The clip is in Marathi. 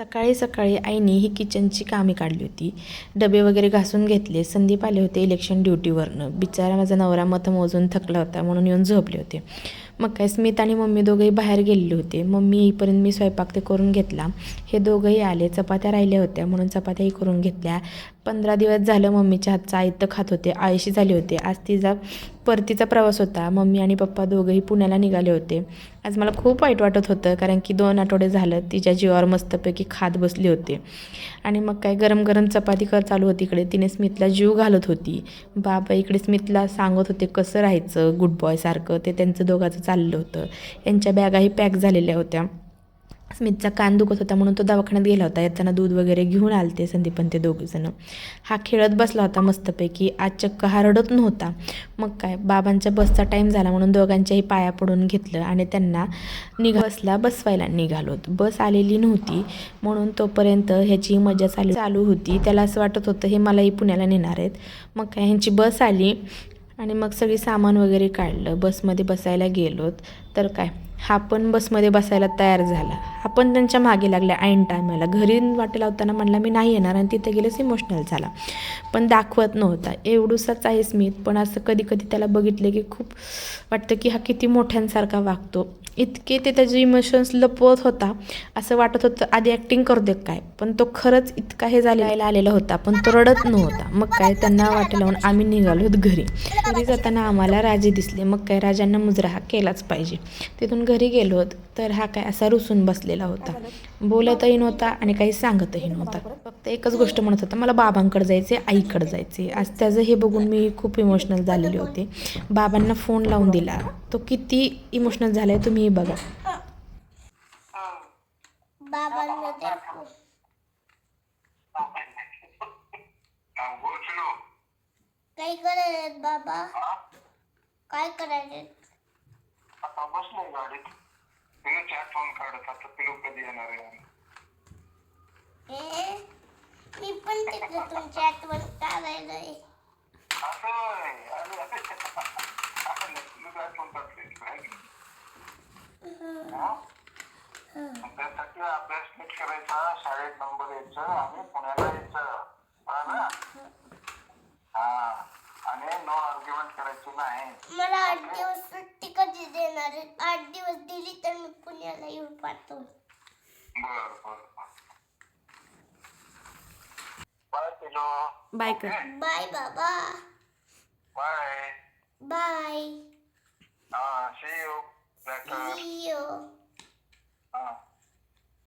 सकाळी सकाळी आईने ही किचनची कामे काढली होती. डबे वगैरे घासून घेतले. संदीप आले होते इलेक्शन ड्युटीवरनं. बिचारा माझा नवरा मतं मोजून थकला होता म्हणून येऊन झोपले होते. मग काय स्मित आणि मम्मी दोघंही बाहेर गेलेले होते. मम्मी येईपर्यंत मी स्वयंपाक ते करून घेतला. हे दोघंही आले. चपात्या राहिल्या होत्या म्हणून चपात्याही करून घेतल्या. 15 दिवस झालं मम्मीच्या हातचं आयतं खात होते. आळशी झाले होते. आज तिचा परतीचा प्रवास होता. मम्मी आणि पप्पा दोघंही पुण्याला निघाले होते. आज मला खूप वाईट वाटत होतं कारण की 2 आठवडे झालं तिच्या जीवावर मस्तपैकी खात बसले होते. आणि मग काय गरम गरम चपाती चालू होती. इकडे तिने स्मितला जीव घालत होती. बाबा इकडे स्मितला सांगत होते कसं राहायचं गुड बॉयसारखं. ते त्यांचं दोघांचं चाललं होतं. यांच्या बॅगाही पॅक झालेल्या होत्या. स्मितचा कान दुखत होता म्हणून तो दवाखान्यात गेला होता. येताना दूध वगैरे घेऊन आलते संदीप आणि ते दोघंजणं. हा खेळत बसला होता मस्तपैकी. आज चक्क हा रडत नव्हता. मग काय बाबांच्या बसचा टाईम झाला म्हणून दोघांच्याही पाया पडून घेतलं आणि त्यांना बसला बसवायला निघालोत. बस आलेली नव्हती म्हणून तोपर्यंत ह्याची मजा चालू होती. त्याला असं वाटत होतं हे मलाही पुण्याला नेणार आहेत. मग काय ह्यांची बस आली आणि मग सगळी सामान वगैरे काढलं. बसमध्ये बसायला गेलोत तर काय हा पण बसमध्ये बसायला तयार झाला. हा पण त्यांच्या मागे लागला ऐन टायमाला. घरी वाटे लावताना म्हणला मी नाही येणार आणि तिथे गेलेच इमोशनल झाला. पण दाखवत नव्हता. एवढूसाच आहे स्मित पण असं कधी कधी त्याला बघितलं की खूप वाटतं की हा किती मोठ्यांसारखा वागतो. इतके ते त्याचे इमोशन्स लपवत होता. असं वाटत होतं आधी ॲक्टिंग करू दे काय. पण तो खरंच इतका हे झालेला आलेला होता पण तो रडत नव्हता. मग काय त्यांना वाटे लावून आम्ही निघालोत घरी. घरी जाताना आम्हाला राजे दिसले. मग काय राजांना मुजरा हा केलाच पाहिजे. तिथून घरी गेलोत तर हा काय असा रुसून बसलेला होता. बोलतही नव्हता आणि काही सांगतही नव्हता. फक्त एकच गोष्ट म्हणत होता मला बाबांकडे जायचे आईकडे जायचे. आज त्याचं हे बघून मी खूप इमोशनल झालेले होते. बाबांना फोन लावून दिला. तो किती इमोशनल झालाय तुम्ही बघा. काय करायचे बाबा? काय करायचे? आता बसलोय गाडीत. पिलूची आठवण काढत आता पिलू कधी येणार आहे. मी पण तिकडे तुमची आठवण काढायला त्यासाठी अभ्यास नीट करायचा, शाळेत नंबर यायचं आणि पुण्याला यायचं ना. हा आणि नो आर्ग्युमेंट करायची नाही. मला 8 दिवस सुट्टी कधी देणार आहे? 8 दिवस दिली तर मी पुण्याला येऊन पाहतो. बर बर बाय पिलो. बाय कर. बाय बाबा. Bye bye. हा see you later. See you. हा